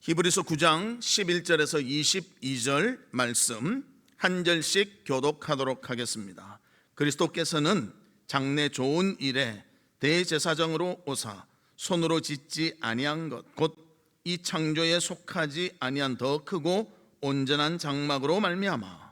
히브리서 9장 11절에서 22절 말씀 한 절씩 교독하도록 하겠습니다. 그리스도께서는 장래 좋은 일에 대제사장으로 오사 손으로 짓지 아니한 것 곧 이 창조에 속하지 아니한 더 크고 온전한 장막으로 말미암아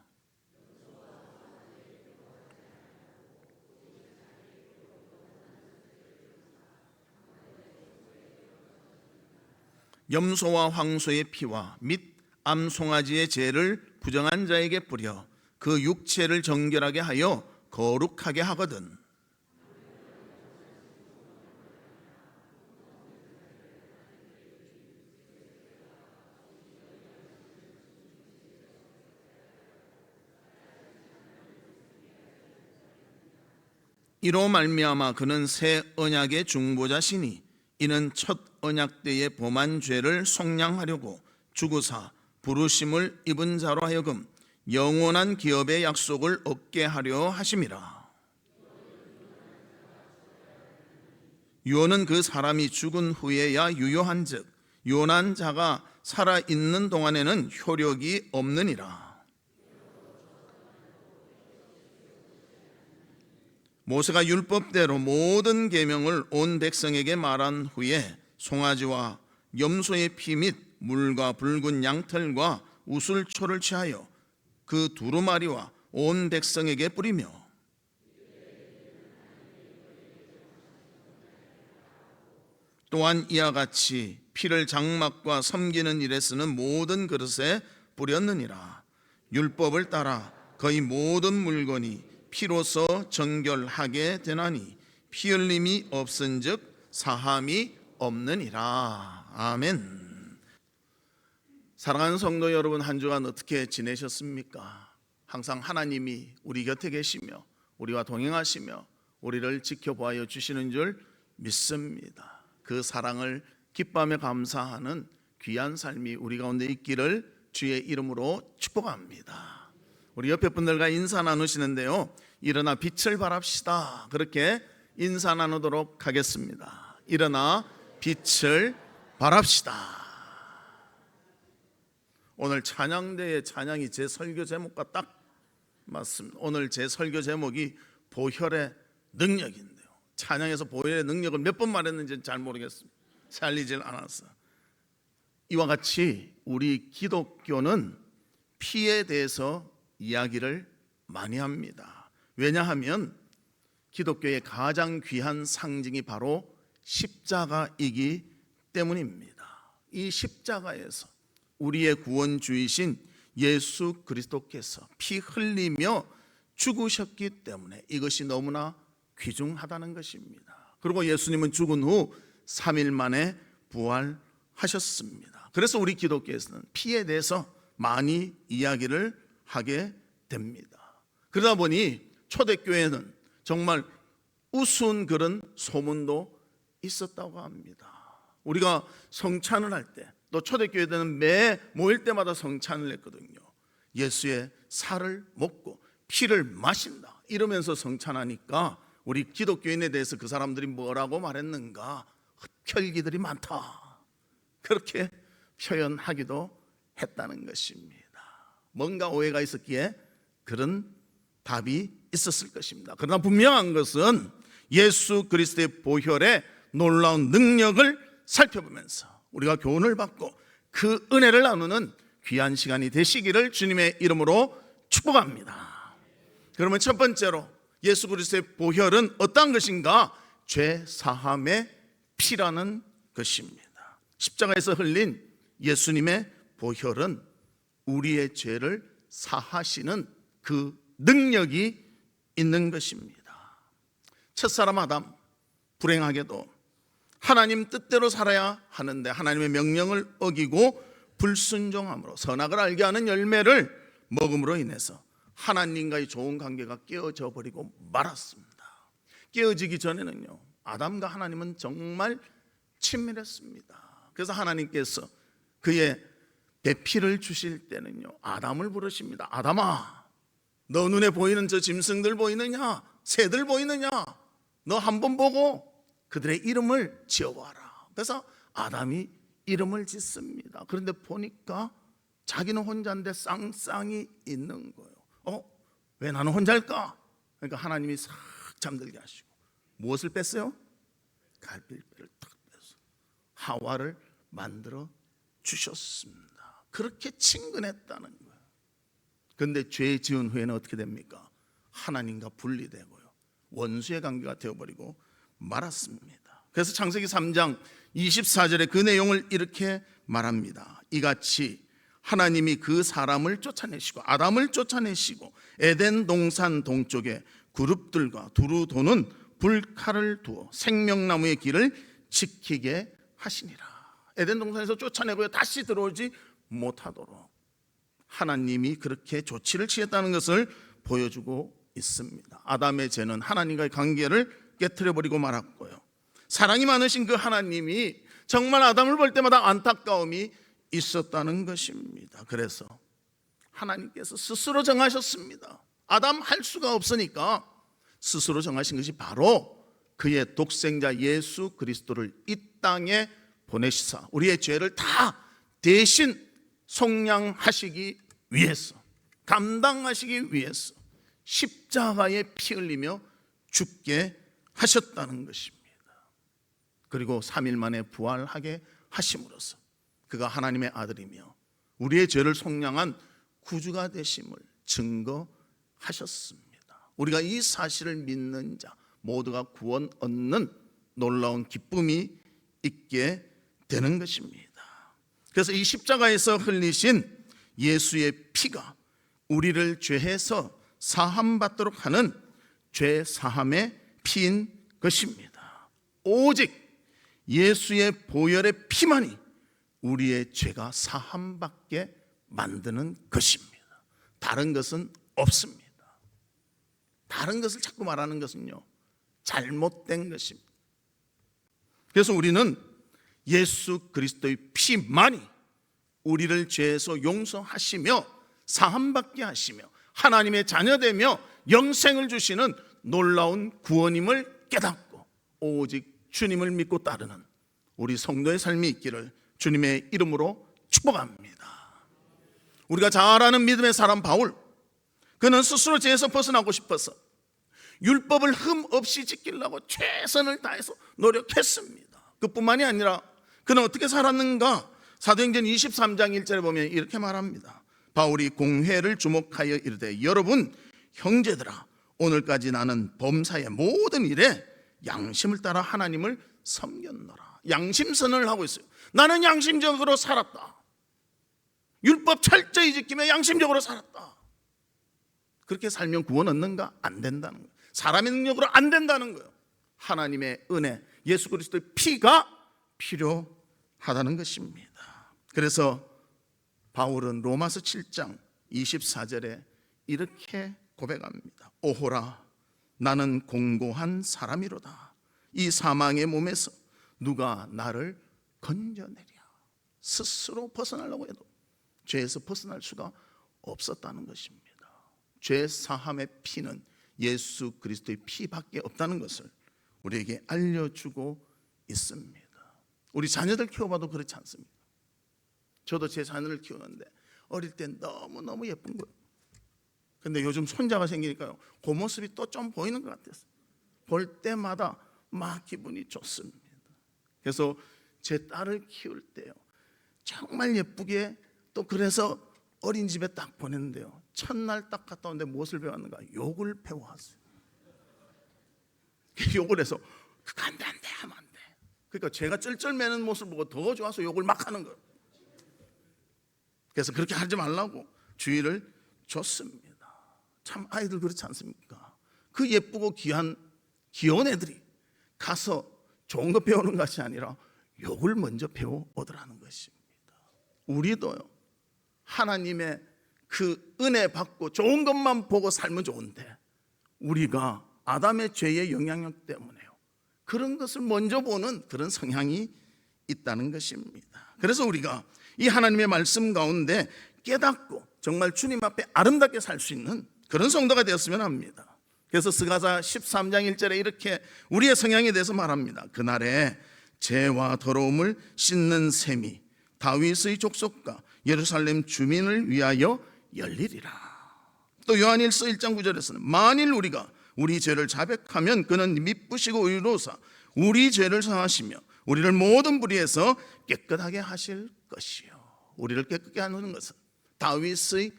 염소와 황소의 피와 및 암송아지의 죄를 부정한 자에게 뿌려 그 육체를 정결하게 하여 거룩하게 하거든. 이로 말미암아 그는 새 언약의 중보자시니 이는 첫 언약 때의 범한 죄를 속량하려고 죽으사 부르심을 입은 자로 하여금 영원한 기업의 약속을 얻게 하려 하심이라. 유언은 그 사람이 죽은 후에야 유효한즉 유언한 자가 살아있는 동안에는 효력이 없느니라. 모세가 율법대로 모든 계명을 온 백성에게 말한 후에 송아지와 염소의 피 및 물과 붉은 양털과 우슬초를 취하여 그 두루마리와 온 백성에게 뿌리며 또한 이와 같이 피를 장막과 섬기는 일에 쓰는 모든 그릇에 뿌렸느니라. 율법을 따라 거의 모든 물건이 피로서 정결하게 되나니 피 흘림이 없은즉 사함이 없느니라. 아멘. 사랑하는 성도 여러분, 한 주간 어떻게 지내셨습니까? 항상 하나님이 우리 곁에 계시며 우리와 동행하시며 우리를 지켜보아 주시는 줄 믿습니다. 그 사랑을 기뻐하며 감사하는 귀한 삶이 우리 가운데 있기를 주의 이름으로 축복합니다. 우리 옆에 분들과 인사 나누시는데요, 일어나 빛을 발합시다. 그렇게 인사 나누도록 하겠습니다. 일어나 빛을 발합시다. 오늘 찬양대의 찬양이 제 설교 제목과 딱 맞습니다. 오늘 제 설교 제목이 보혈의 능력인데요, 찬양에서 보혈의 능력을 몇 번 말했는지 잘 모르겠습니다. 살리질 않았어. 이와 같이 우리 기독교는 피에 대해서 이야기를 많이 합니다. 왜냐하면 기독교의 가장 귀한 상징이 바로 십자가이기 때문입니다. 이 십자가에서 우리의 구원주이신 예수 그리스도께서 피 흘리며 죽으셨기 때문에 이것이 너무나 귀중하다는 것입니다. 그리고 예수님은 죽은 후 3일 만에 부활하셨습니다. 그래서 우리 기독교에서는 피에 대해서 많이 이야기를 하게 됩니다. 그러다 보니 초대교회는 정말 우스운 그런 소문도 있었다고 합니다. 우리가 성찬을 할 때, 또 초대교회들은 매 모일 때마다 성찬을 했거든요. 예수의 살을 먹고 피를 마신다 이러면서 성찬하니까 우리 기독교인에 대해서 그 사람들이 뭐라고 말했는가? 흡혈귀들이 많다, 그렇게 표현하기도 했다는 것입니다. 뭔가 오해가 있었기에 그런 답이 있었을 것입니다. 그러나 분명한 것은 예수 그리스도의 보혈의 놀라운 능력을 살펴보면서 우리가 교훈을 받고 그 은혜를 나누는 귀한 시간이 되시기를 주님의 이름으로 축복합니다. 그러면 첫 번째로 예수 그리스도의 보혈은 어떠한 것인가? 죄 사함의 피라는 것입니다. 십자가에서 흘린 예수님의 보혈은 우리의 죄를 사하시는 그 능력이 있는 것입니다. 첫사람 아담, 불행하게도 하나님 뜻대로 살아야 하는데 하나님의 명령을 어기고 불순종함으로 선악을 알게 하는 열매를 먹음으로 인해서 하나님과의 좋은 관계가 깨어져 버리고 말았습니다. 깨어지기 전에는요, 아담과 하나님은 정말 친밀했습니다. 그래서 하나님께서 그의 배피를 주실 때는요, 아담을 부르십니다. 아담아, 너 눈에 보이는 저 짐승들 보이느냐? 새들 보이느냐? 너 한번 보고 그들의 이름을 지어봐라. 그래서 아담이 이름을 짓습니다. 그런데 보니까 자기는 혼자인데 쌍쌍이 있는 거예요. 왜 나는 혼자일까? 그러니까 하나님이 싹 잠들게 하시고 무엇을 뺐어요? 갈비뼈를 탁 빼서 하와를 만들어 주셨습니다. 그렇게 친근했다는 거예요. 그런데 죄 지은 후에는 어떻게 됩니까? 하나님과 분리되고요, 원수의 관계가 되어버리고 말았습니다. 그래서 창세기 3장 24절에 그 내용을 이렇게 말합니다. 이같이 하나님이 그 사람을 쫓아내시고 아담을 쫓아내시고 에덴 동산 동쪽에 그룹들과 두루 도는 불칼을 두어 생명나무의 길을 지키게 하시니라. 에덴 동산에서 쫓아내고요, 다시 들어오지 못하도록 하나님이 그렇게 조치를 취했다는 것을 보여주고 있습니다. 아담의 죄는 하나님과의 관계를 깨트려버리고 말았고요, 사랑이 많으신 그 하나님이 정말 아담을 볼 때마다 안타까움이 있었다는 것입니다. 그래서 하나님께서 스스로 정하셨습니다. 아담 할 수가 없으니까 스스로 정하신 것이 바로 그의 독생자 예수 그리스도를 이 땅에 보내시사 우리의 죄를 다 대신 속량하시기 위해서, 감당하시기 위해서 십자가에 피 흘리며 죽게 하셨다는 것입니다. 그리고 3일 만에 부활하게 하심으로써 그가 하나님의 아들이며 우리의 죄를 속량한 구주가 되심을 증거하셨습니다. 우리가 이 사실을 믿는 자 모두가 구원 얻는 놀라운 기쁨이 있게 되는 것입니다. 그래서 이 십자가에서 흘리신 예수의 피가 우리를 죄에서 사함받도록 하는 죄 사함의 피인 것입니다. 오직 예수의 보혈의 피만이 우리의 죄가 사함받게 만드는 것입니다. 다른 것은 없습니다. 다른 것을 자꾸 말하는 것은요, 잘못된 것입니다. 그래서 우리는 예수 그리스도의 피만이 우리를 죄에서 용서하시며 사함받게 하시며 하나님의 자녀되며 영생을 주시는 놀라운 구원임을 깨닫고 오직 주님을 믿고 따르는 우리 성도의 삶이 있기를 주님의 이름으로 축복합니다. 우리가 잘 아는 믿음의 사람 바울, 그는 스스로 죄에서 벗어나고 싶어서 율법을 흠 없이 지키려고 최선을 다해서 노력했습니다. 그뿐만이 아니라 그는 어떻게 살았는가? 사도행전 23장 1절에 보면 이렇게 말합니다. 바울이 공회를 주목하여 이르되 여러분 형제들아, 오늘까지 나는 범사의 모든 일에 양심을 따라 하나님을 섬겼노라. 양심선언을 하고 있어요. 나는 양심적으로 살았다. 율법 철저히 지키며 양심적으로 살았다. 그렇게 살면 구원 얻는가? 안 된다는 거예요. 사람의 능력으로 안 된다는 거예요. 하나님의 은혜, 예수 그리스도의 피가 필요하다는 것입니다. 그래서 바울은 로마서 7장 24절에 이렇게 고백합니다. 오호라, 나는 공고한 사람이로다. 이 사망의 몸에서 누가 나를 건져내랴. 스스로 벗어나려고 해도 죄에서 벗어날 수가 없었다는 것입니다. 죄 사함의 피는 예수 그리스도의 피밖에 없다는 것을 우리에게 알려주고 있습니다. 우리 자녀들 키워봐도 그렇지 않습니까? 저도 제 자녀를 키우는데 어릴 때 너무너무 예쁜 거예요. 근데 요즘 손자가 생기니까요, 그 모습이 또 좀 보이는 것 같았어요. 볼 때마다 막 기분이 좋습니다. 그래서 제 딸을 키울 때요, 정말 예쁘게, 또 그래서 어린이집에 딱 보냈는데요, 첫날 딱 갔다 오는데 무엇을 배웠는가? 욕을 배워왔어요. 욕을 해서 그거 안 돼, 안 돼 하면 안 돼. 그러니까 제가 쩔쩔매는 모습을 보고 더 좋아서 욕을 막 하는 거예요. 그래서 그렇게 하지 말라고 주의를 줬습니다. 참 아이들 그렇지 않습니까? 그 예쁘고 귀여운 애들이 가서 좋은 거 배우는 것이 아니라 욕을 먼저 배워오더라는 것입니다. 우리도요, 하나님의 그 은혜 받고 좋은 것만 보고 살면 좋은데 우리가 아담의 죄의 영향력 때문에요, 그런 것을 먼저 보는 그런 성향이 있다는 것입니다. 그래서 우리가 이 하나님의 말씀 가운데 깨닫고 정말 주님 앞에 아름답게 살 수 있는 그런 성도가 되었으면 합니다. 그래서 스가랴 13장 1절에 이렇게 우리의 성향에 대해서 말합니다. 그날에 죄와 더러움을 씻는 셈이 다윗의 족속과 예루살렘 주민을 위하여 열리리라. 또 요한일서 1장 9절에서는 만일 우리가 우리 죄를 자백하면 그는 미쁘시고 의로사 우리 죄를 사하시며 우리를 모든 불의에서 깨끗하게 하실 것이요. 우리를 깨끗게 하는 것은 다윗의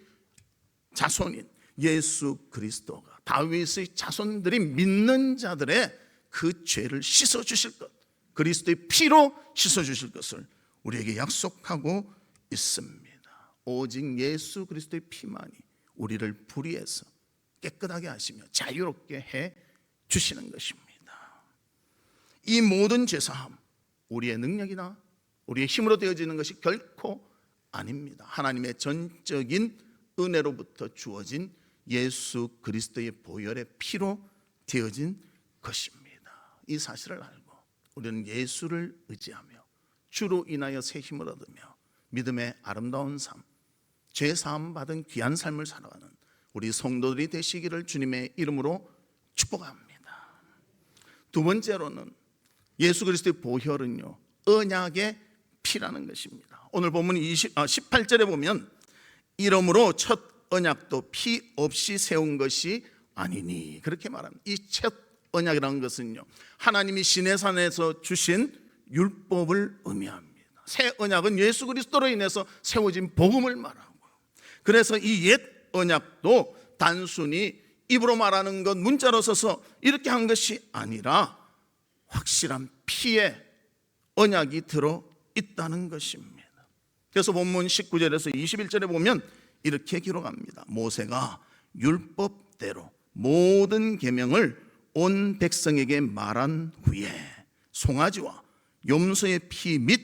자손인 예수 그리스도가 다윗의 자손들이 믿는 자들의 그 죄를 씻어주실 것, 그리스도의 피로 씻어주실 것을 우리에게 약속하고 있습니다. 오직 예수 그리스도의 피만이 우리를 불의에서 깨끗하게 하시며 자유롭게 해 주시는 것입니다. 이 모든 죄사함 우리의 능력이나 우리의 힘으로 되어지는 것이 결코 아닙니다. 하나님의 전적인 은혜로부터 주어진 예수 그리스도의 보혈의 피로 되어진 것입니다. 이 사실을 알고 우리는 예수를 의지하며 주로 인하여 새 힘을 얻으며 믿음의 아름다운 삶, 죄 사함 받은 귀한 삶을 살아가는 우리 성도들이 되시기를 주님의 이름으로 축복합니다. 두 번째로는 예수 그리스도의 보혈은요, 언약의 피라는 것입니다. 오늘 본문 18절에 보면 이러므로 첫 언약도 피 없이 세운 것이 아니니 그렇게 말합니다. 이 첫 언약이라는 것은요, 하나님이 시내산에서 주신 율법을 의미합니다. 새 언약은 예수 그리스도로 인해서 세워진 복음을 말하고요. 그래서 이 옛 언약도 단순히 입으로 말하는 것, 문자로 써서 이렇게 한 것이 아니라 확실한 피의 언약이 들어 있다는 것입니다. 그래서 본문 19절에서 21절에 보면 이렇게 기록합니다. 모세가 율법대로 모든 계명을 온 백성에게 말한 후에 송아지와 염소의 피 및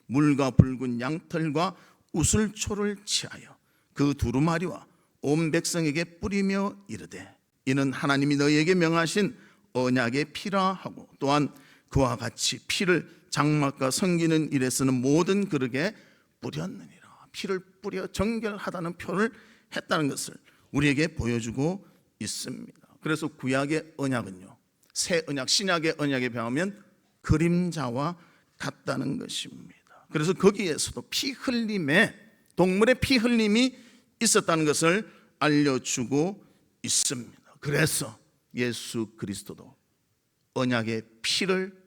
물과 붉은 양털과 우슬초를 취하여 그 두루마리와 온 백성에게 뿌리며 이르되 이는 하나님이 너희에게 명하신 언약의 피라 하고 또한 그와 같이 피를 장막과 섬기는 일에 쓰는 모든 그릇에 뿌렸느니라. 피를 뿌려 정결하다는 표를 했다는 것을 우리에게 보여주고 있습니다. 그래서 구약의 언약은요, 새 언약, 신약의 언약에 비하면 그림자와 같다는 것입니다. 그래서 거기에서도 피 흘림에, 동물의 피 흘림이 있었다는 것을 알려주고 있습니다. 그래서 예수 그리스도도 언약의 피를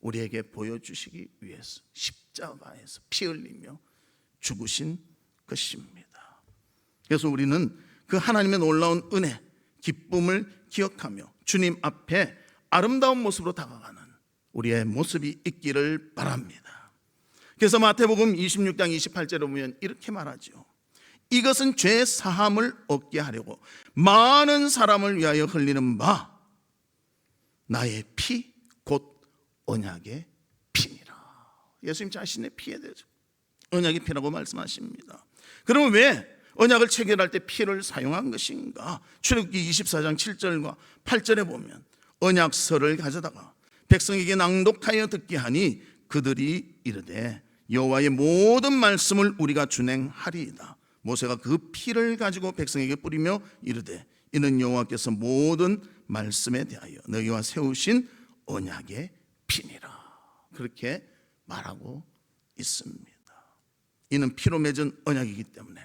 우리에게 보여주시기 위해서 십자가에서 피 흘리며 죽으신 것입니다. 그래서 우리는 그 하나님의 놀라운 은혜, 기쁨을 기억하며 주님 앞에 아름다운 모습으로 다가가는 우리의 모습이 있기를 바랍니다. 그래서 마태복음 26장 28절에 보면 이렇게 말하죠. 이것은 죄 사함을 얻게 하려고 많은 사람을 위하여 흘리는 바 나의 피 곧 언약의 피니라. 예수님 자신의 피에 대해서 언약의 피라고 말씀하십니다. 그러면 왜 언약을 체결할 때 피를 사용한 것인가? 출애굽기 24장 7절과 8절에 보면 언약서를 가져다가 백성에게 낭독하여 듣게 하니 그들이 이르되 여호와의 모든 말씀을 우리가 준행하리이다. 모세가 그 피를 가지고 백성에게 뿌리며 이르되 이는 여호와께서 모든 말씀에 대하여 너희와 세우신 언약의 피니라. 그렇게 말하고 있습니다. 이는 피로 맺은 언약이기 때문에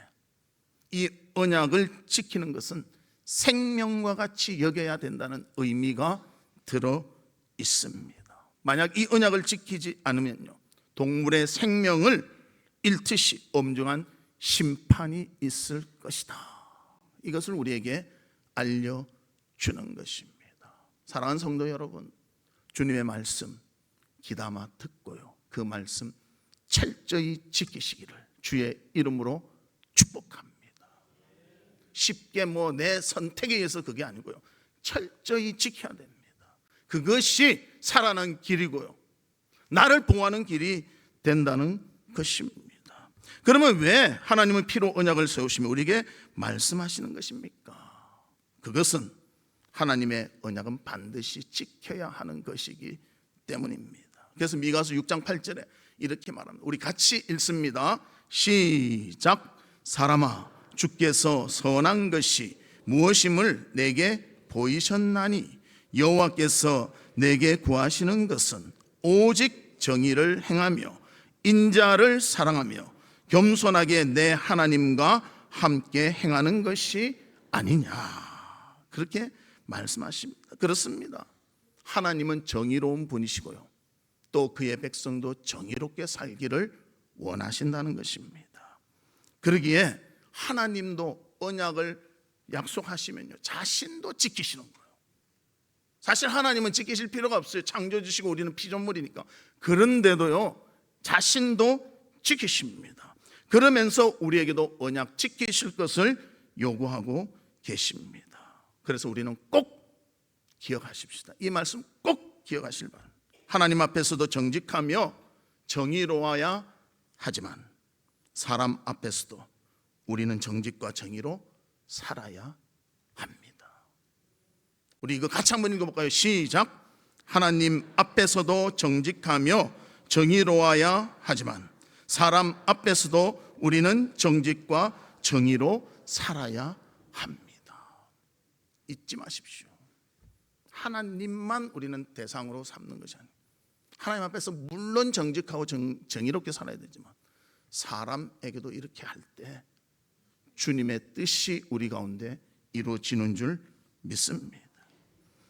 이 언약을 지키는 것은 생명과 같이 여겨야 된다는 의미가 들어 있습니다. 만약 이 언약을 지키지 않으면요, 동물의 생명을 잃듯이 엄중한 심판이 있을 것이다. 이것을 우리에게 알려주는 것입니다. 사랑하는 성도 여러분, 주님의 말씀 귀담아 듣고요, 그 말씀 철저히 지키시기를 주의 이름으로 축복합니다. 쉽게 내 선택에 의해서 그게 아니고요, 철저히 지켜야 됩니다. 그것이 살아난 길이고요, 나를 보호하는 길이 된다는 것입니다. 그러면 왜 하나님은 피로 언약을 세우시며 우리에게 말씀하시는 것입니까? 그것은 하나님의 언약은 반드시 지켜야 하는 것이기 때문입니다. 그래서 미가서 6장 8절에 이렇게 말합니다. 우리 같이 읽습니다. 시작. 사람아, 주께서 선한 것이 무엇임을 내게 보이셨나니 여호와께서 내게 구하시는 것은 오직 정의를 행하며 인자를 사랑하며 겸손하게 내 하나님과 함께 행하는 것이 아니냐, 그렇게 말씀하십니다. 그렇습니다. 하나님은 정의로운 분이시고요, 또 그의 백성도 정의롭게 살기를 원하신다는 것입니다. 그러기에 하나님도 언약을 약속하시면요, 자신도 지키시는 거예요. 사실 하나님은 지키실 필요가 없어요. 창조주시고 우리는 피조물이니까. 그런데도요, 자신도 지키십니다. 그러면서 우리에게도 언약 지키실 것을 요구하고 계십니다. 그래서 우리는 꼭 기억하십시다. 이 말씀 꼭 기억하실 바랍니다. 하나님 앞에서도 정직하며 정의로워야 하지만 사람 앞에서도 우리는 정직과 정의로 살아야 합니다. 우리 이거 같이 한번 읽어볼까요? 시작. 하나님 앞에서도 정직하며 정의로워야 하지만 사람 앞에서도 우리는 정직과 정의로 살아야 합니다. 잊지 마십시오. 하나님만 우리는 대상으로 삼는 것이 아니에요. 하나님 앞에서 물론 정직하고 정의롭게 살아야 되지만 사람에게도 이렇게 할 때 주님의 뜻이 우리 가운데 이루어지는 줄 믿습니다.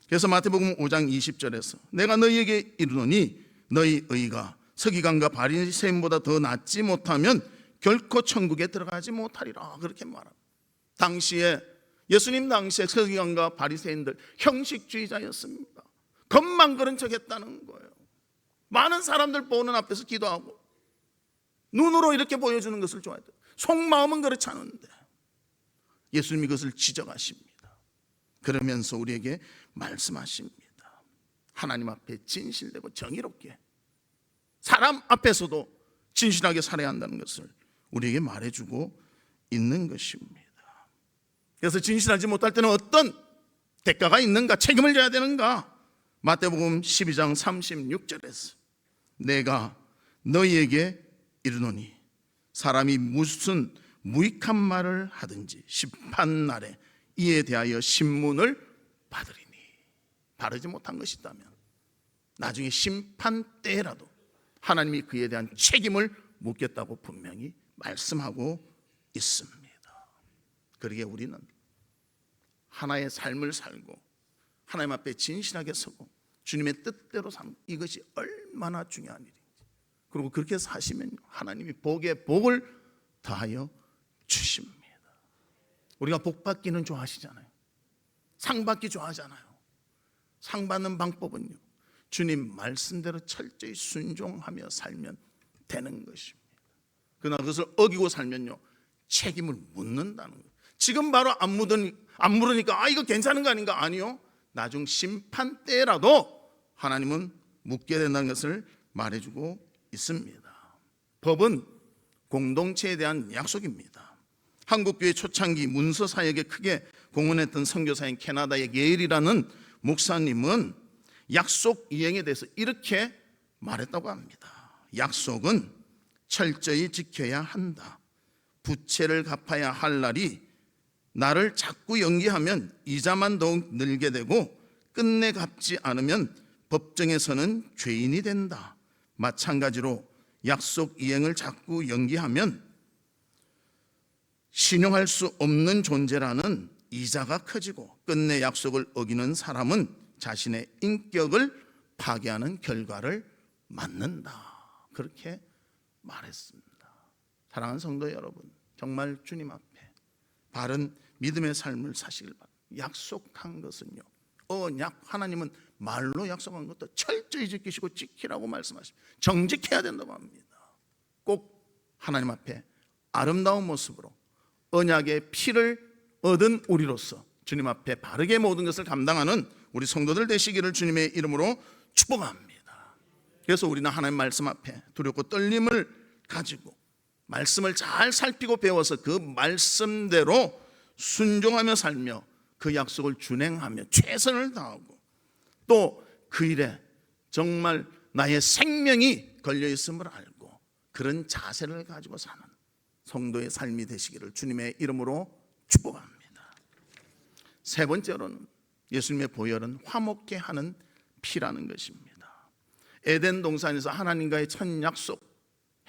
그래서 마태복음 5장 20절에서 내가 너희에게 이르노니 너희 의가 서기관과 바리새인보다 더 낫지 못하면 결코 천국에 들어가지 못하리라, 그렇게 말합니다. 당시에 예수님 당시에 서기관과 바리새인들 형식주의자였습니다. 겉만 그런 척했다는 거예요. 많은 사람들 보는 앞에서 기도하고 눈으로 이렇게 보여주는 것을 좋아했대요. 속마음은 그렇지 않은데 예수님이 그것을 지적하십니다. 그러면서 우리에게 말씀하십니다. 하나님 앞에 진실되고 정의롭게 사람 앞에서도 진실하게 살아야 한다는 것을 우리에게 말해주고 있는 것입니다. 그래서 진실하지 못할 때는 어떤 대가가 있는가, 책임을 져야 되는가? 마태복음 12장 36절에서 내가 너희에게 이르노니 사람이 무슨 무익한 말을 하든지 심판날에 이에 대하여 신문을 받으리니, 바르지 못한 것이 있다면 나중에 심판 때라도 하나님이 그에 대한 책임을 묻겠다고 분명히 말씀하고 있습니다. 그러기에 우리는 하나의 삶을 살고 하나님 앞에 진실하게 서고 주님의 뜻대로 사는 이것이 얼마나 중요한 일인지, 그리고 그렇게 사시면 하나님이 복에 복을 더하여 주십니다. 우리가 복 받기는 좋아하시잖아요. 상 받기 좋아하잖아요. 상 받는 방법은요, 주님 말씀대로 철저히 순종하며 살면 되는 것입니다. 그러나 그것을 어기고 살면요, 책임을 묻는다는 거예요. 지금 바로 안 물으니까 이거 괜찮은 거 아닌가? 아니요, 나중 심판 때라도 하나님은 묻게 된다는 것을 말해주고 있습니다. 법은 공동체에 대한 약속입니다. 한국교회 초창기 문서 사역에 크게 공헌했던 선교사인 캐나다의 게일이라는 목사님은 약속 이행에 대해서 이렇게 말했다고 합니다. 약속은 철저히 지켜야 한다. 부채를 갚아야 할 날이 나를 자꾸 연기하면 이자만 더욱 늘게 되고 끝내 갚지 않으면 법정에서는 죄인이 된다. 마찬가지로 약속 이행을 자꾸 연기하면 신용할 수 없는 존재라는 이자가 커지고 끝내 약속을 어기는 사람은 자신의 인격을 파괴하는 결과를 맞는다. 그렇게 말했습니다. 사랑하는 성도 여러분, 정말 주님 앞에 바른 믿음의 삶을 사시길 바랍니다. 약속한 것은요, 언약, 하나님은 말로 약속한 것도 철저히 지키시고 지키라고 말씀하십니다. 정직해야 된다고 합니다. 꼭 하나님 앞에 아름다운 모습으로 언약의 피를 얻은 우리로서 주님 앞에 바르게 모든 것을 감당하는 우리 성도들 되시기를 주님의 이름으로 축복합니다. 그래서 우리는 하나님 말씀 앞에 두렵고 떨림을 가지고 말씀을 잘 살피고 배워서 그 말씀대로 순종하며 살며 그 약속을 준행하며 최선을 다하고 또 그 일에 정말 나의 생명이 걸려있음을 알고 그런 자세를 가지고 사는 성도의 삶이 되시기를 주님의 이름으로 축복합니다. 세 번째로는 예수님의 보혈은 화목케 하는 피라는 것입니다. 에덴 동산에서 하나님과의 첫 약속,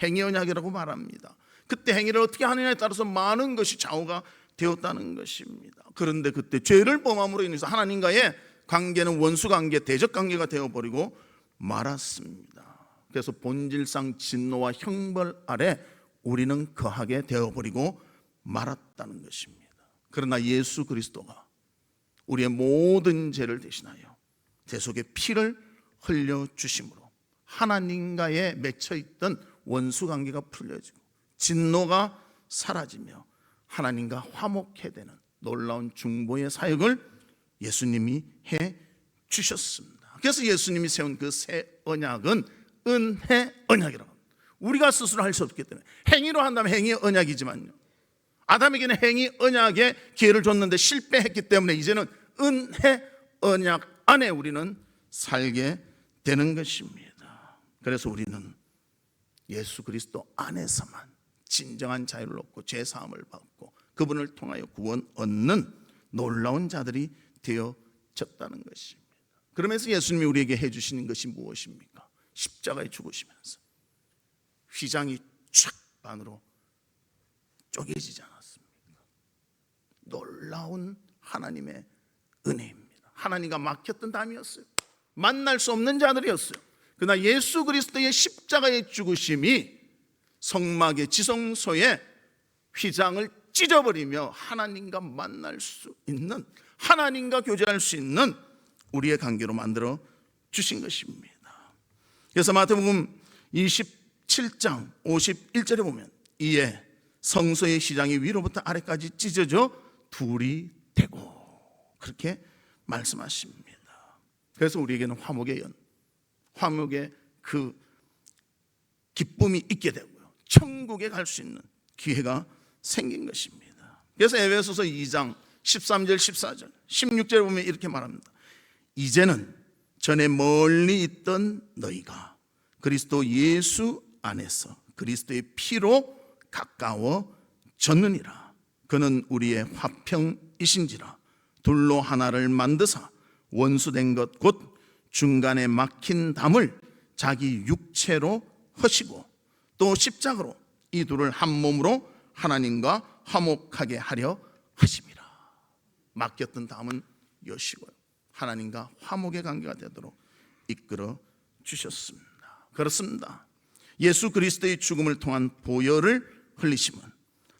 행위 언약이라고 말합니다. 그때 행위를 어떻게 하느냐에 따라서 많은 것이 좌우가 되었다는 것입니다. 그런데 그때 죄를 범함으로 인해서 하나님과의 관계는 원수관계, 대적관계가 되어버리고 말았습니다. 그래서 본질상 진노와 형벌 아래 우리는 거하게 되어버리고 말았다는 것입니다. 그러나 예수 그리스도가 우리의 모든 죄를 대신하여 대속의 피를 흘려주심으로 하나님과의 맺혀있던 원수관계가 풀려지고 진노가 사라지며 하나님과 화목해 되는 놀라운 중보의 사역을 예수님이 해 주셨습니다. 그래서 예수님이 세운 그 새 언약은 은혜 언약이라고 합니다. 우리가 스스로 할 수 없기 때문에 행위로 한다면 행위 언약이지만요, 아담에게는 행위 언약의 기회를 줬는데 실패했기 때문에 이제는 은혜 언약 안에 우리는 살게 되는 것입니다. 그래서 우리는 예수 그리스도 안에서만 진정한 자유를 얻고 죄사함을 받고 그분을 통하여 구원 얻는 놀라운 자들이 되어졌다는 것입니다. 그러면서 예수님이 우리에게 해주시는 것이 무엇입니까? 십자가에 죽으시면서 휘장이 쫙 반으로 쪼개지지 않았습니까? 놀라운 하나님의 은혜입니다. 하나님과 막혔던 담이었어요. 만날 수 없는 자들이었어요. 그러나 예수 그리스도의 십자가의 죽으심이 성막의 지성소의 휘장을 찢어버리며 하나님과 만날 수 있는, 하나님과 교제할 수 있는 우리의 관계로 만들어 주신 것입니다. 그래서 마태복음 27장 51절에 보면 이에 성소의 휘장이 위로부터 아래까지 찢어져 둘이 되고, 그렇게 말씀하십니다. 그래서 우리에게는 화목의 그 기쁨이 있게 되고요, 천국에 갈 수 있는 기회가 생긴 것입니다. 그래서 에베소서 2장 13절 14절 16절에 보면 이렇게 말합니다. 이제는 전에 멀리 있던 너희가 그리스도 예수 안에서 그리스도의 피로 가까워졌느니라. 그는 우리의 화평이신지라. 둘로 하나를 만드사 원수된 것 곧 중간에 막힌 담을 자기 육체로 허시고 또 십자가로 이 둘을 한 몸으로 하나님과 화목하게 하려 하심이라. 막혔던 담은 여시고요, 하나님과 화목의 관계가 되도록 이끌어 주셨습니다. 그렇습니다. 예수 그리스도의 죽음을 통한 보혈을 흘리심은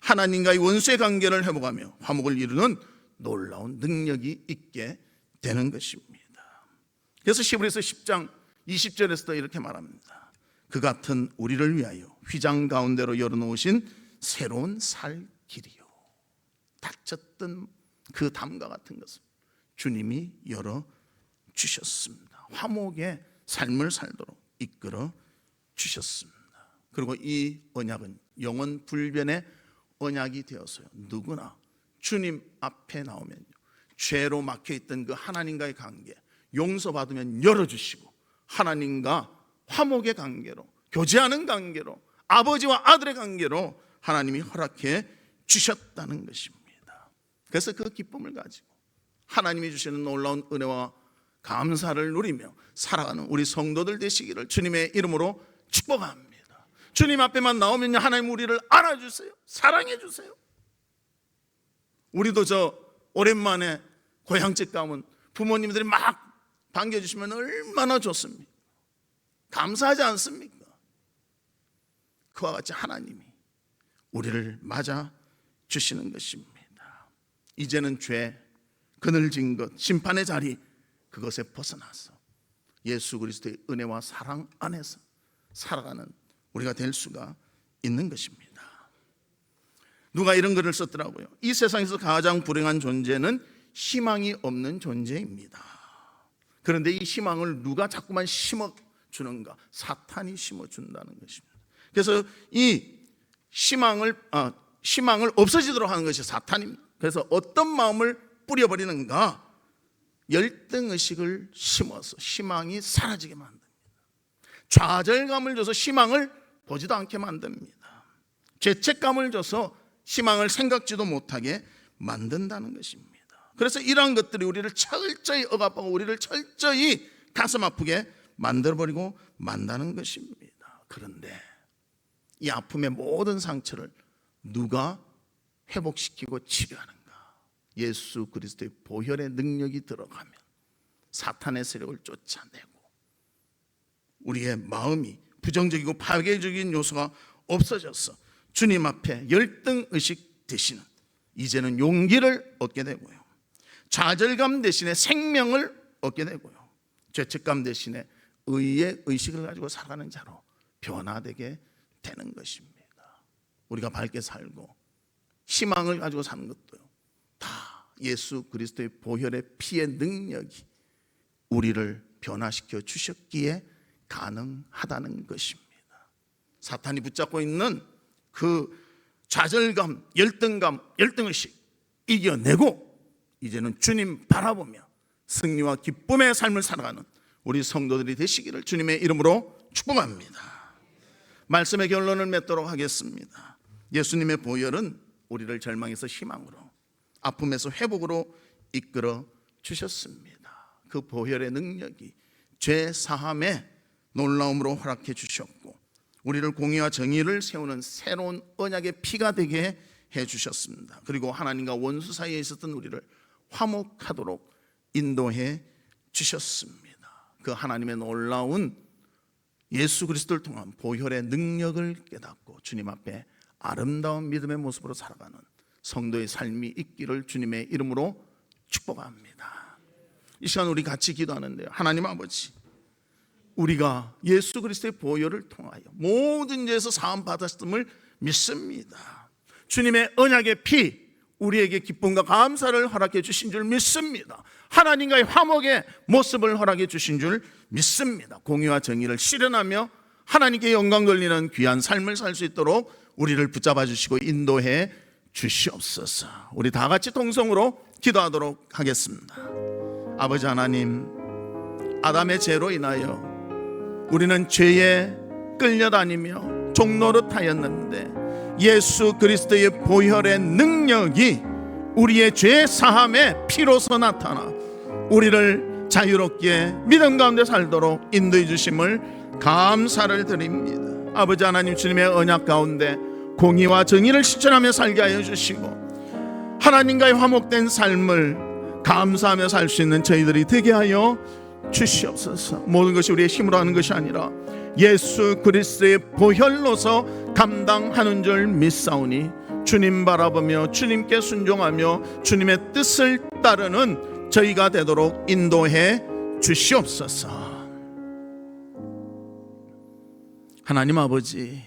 하나님과의 원수의 관계를 회복하며 화목을 이루는 놀라운 능력이 있게 되는 것입니다. 그래서 히브리서 10장 20절에서도 이렇게 말합니다. 그 같은 우리를 위하여 휘장 가운데로 열어놓으신 새로운 살 길이요, 닫혔던 그 담과 같은 것을 주님이 열어주셨습니다. 화목의 삶을 살도록 이끌어 주셨습니다. 그리고 이 언약은 영원 불변의 언약이 되어서요, 누구나 주님 앞에 나오면요, 죄로 막혀있던 그 하나님과의 관계 용서받으면 열어주시고 하나님과 화목의 관계로, 교제하는 관계로, 아버지와 아들의 관계로 하나님이 허락해 주셨다는 것입니다. 그래서 그 기쁨을 가지고 하나님이 주시는 놀라운 은혜와 감사를 누리며 살아가는 우리 성도들 되시기를 주님의 이름으로 축복합니다. 주님 앞에만 나오면 하나님 우리를 알아주세요, 사랑해 주세요. 우리도 저 오랜만에 고향집 가면 부모님들이 막 반겨주시면 얼마나 좋습니까? 감사하지 않습니까? 그와 같이 하나님이 우리를 맞아 주시는 것입니다. 이제는 죄, 그늘진 것, 심판의 자리, 그것에 벗어나서 예수 그리스도의 은혜와 사랑 안에서 살아가는 우리가 될 수가 있는 것입니다. 누가 이런 글을 썼더라고요. 이 세상에서 가장 불행한 존재는 희망이 없는 존재입니다. 그런데 이 희망을 누가 자꾸만 심어주는가? 사탄이 심어준다는 것입니다. 그래서 이 희망을 없어지도록 하는 것이 사탄입니다. 그래서 어떤 마음을 뿌려버리는가? 열등의식을 심어서 희망이 사라지게 만듭니다. 좌절감을 줘서 희망을 보지도 않게 만듭니다. 죄책감을 줘서 희망을 생각지도 못하게 만든다는 것입니다. 그래서 이러한 것들이 우리를 철저히 억압하고 우리를 철저히 가슴 아프게 만들어버리고 만다는 것입니다. 그런데 이 아픔의 모든 상처를 누가 회복시키고 치료하는가? 예수 그리스도의 보혈의 능력이 들어가면 사탄의 세력을 쫓아내고 우리의 마음이 부정적이고 파괴적인 요소가 없어져서 주님 앞에 열등의식 대신은 이제는 용기를 얻게 되고요, 좌절감 대신에 생명을 얻게 되고요, 죄책감 대신에 의의 의식을 가지고 살아가는 자로 변화되게 되는 것입니다. 우리가 밝게 살고 희망을 가지고 사는 것도요, 다 예수 그리스도의 보혈의 피의 능력이 우리를 변화시켜 주셨기에 가능하다는 것입니다. 사탄이 붙잡고 있는 그 좌절감, 열등감, 열등의식 이겨내고 이제는 주님 바라보며 승리와 기쁨의 삶을 살아가는 우리 성도들이 되시기를 주님의 이름으로 축복합니다. 말씀의 결론을 맺도록 하겠습니다. 예수님의 보혈은 우리를 절망에서 희망으로, 아픔에서 회복으로 이끌어 주셨습니다. 그 보혈의 능력이 죄 사함의 놀라움으로 허락해 주셨고 우리를 공의와 정의를 세우는 새로운 언약의 피가 되게 해 주셨습니다. 그리고 하나님과 원수 사이에 있었던 우리를 화목하도록 인도해 주셨습니다. 그 하나님의 놀라운 예수 그리스도를 통한 보혈의 능력을 깨닫고 주님 앞에 아름다운 믿음의 모습으로 살아가는 성도의 삶이 있기를 주님의 이름으로 축복합니다. 이 시간 우리 같이 기도하는데요, 하나님 아버지, 우리가 예수 그리스도의 보혈을 통하여 모든 죄에서 사함 받았음을 믿습니다. 주님의 언약의 피 우리에게 기쁨과 감사를 허락해 주신 줄 믿습니다. 하나님과의 화목의 모습을 허락해 주신 줄 믿습니다. 공의와 정의를 실현하며 하나님께 영광 돌리는 귀한 삶을 살 수 있도록 우리를 붙잡아 주시고 인도해 주시옵소서. 우리 다 같이 통성으로 기도하도록 하겠습니다. 아버지 하나님, 아담의 죄로 인하여 우리는 죄에 끌려다니며 종노릇하였는데 예수 그리스도의 보혈의 능력이 우리의 죄 사함의 피로서 나타나 우리를 자유롭게 믿음 가운데 살도록 인도해 주심을 감사를 드립니다. 아버지 하나님, 주님의 언약 가운데 공의와 정의를 실천하며 살게 하여 주시고 하나님과의 화목된 삶을 감사하며 살 수 있는 저희들이 되게 하여 주시옵소서. 모든 것이 우리의 힘으로 하는 것이 아니라 예수 그리스도의 보혈로서 감당하는 줄 믿사오니 주님 바라보며 주님께 순종하며 주님의 뜻을 따르는 저희가 되도록 인도해 주시옵소서. 하나님 아버지,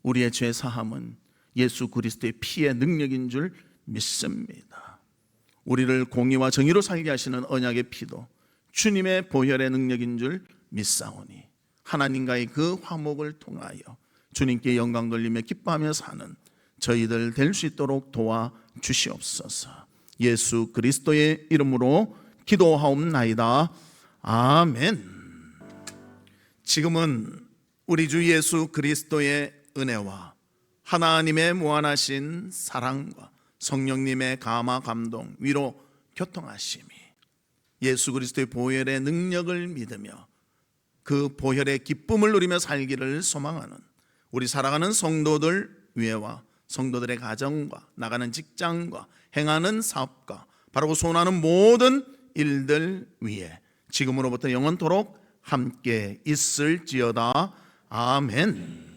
우리의 죄 사함은 예수 그리스도의 피의 능력인 줄 믿습니다. 우리를 공의와 정의로 살게 하시는 언약의 피도 주님의 보혈의 능력인 줄 믿사오니 하나님과의 그 화목을 통하여 주님께 영광 돌리며 기뻐하며 사는 저희들 될 수 있도록 도와주시옵소서. 예수 그리스도의 이름으로 기도하옵나이다. 아멘. 지금은 우리 주 예수 그리스도의 은혜와 하나님의 무한하신 사랑과 성령님의 감화 감동 위로 교통하심이 예수 그리스도의 보혈의 능력을 믿으며 그 보혈의 기쁨을 누리며 살기를 소망하는 우리 살아가는 성도들 위에와 성도들의 가정과 나가는 직장과 행하는 사업과 바라고 소원하는 모든 일들 위에 지금으로부터 영원토록 함께 있을지어다. 아멘.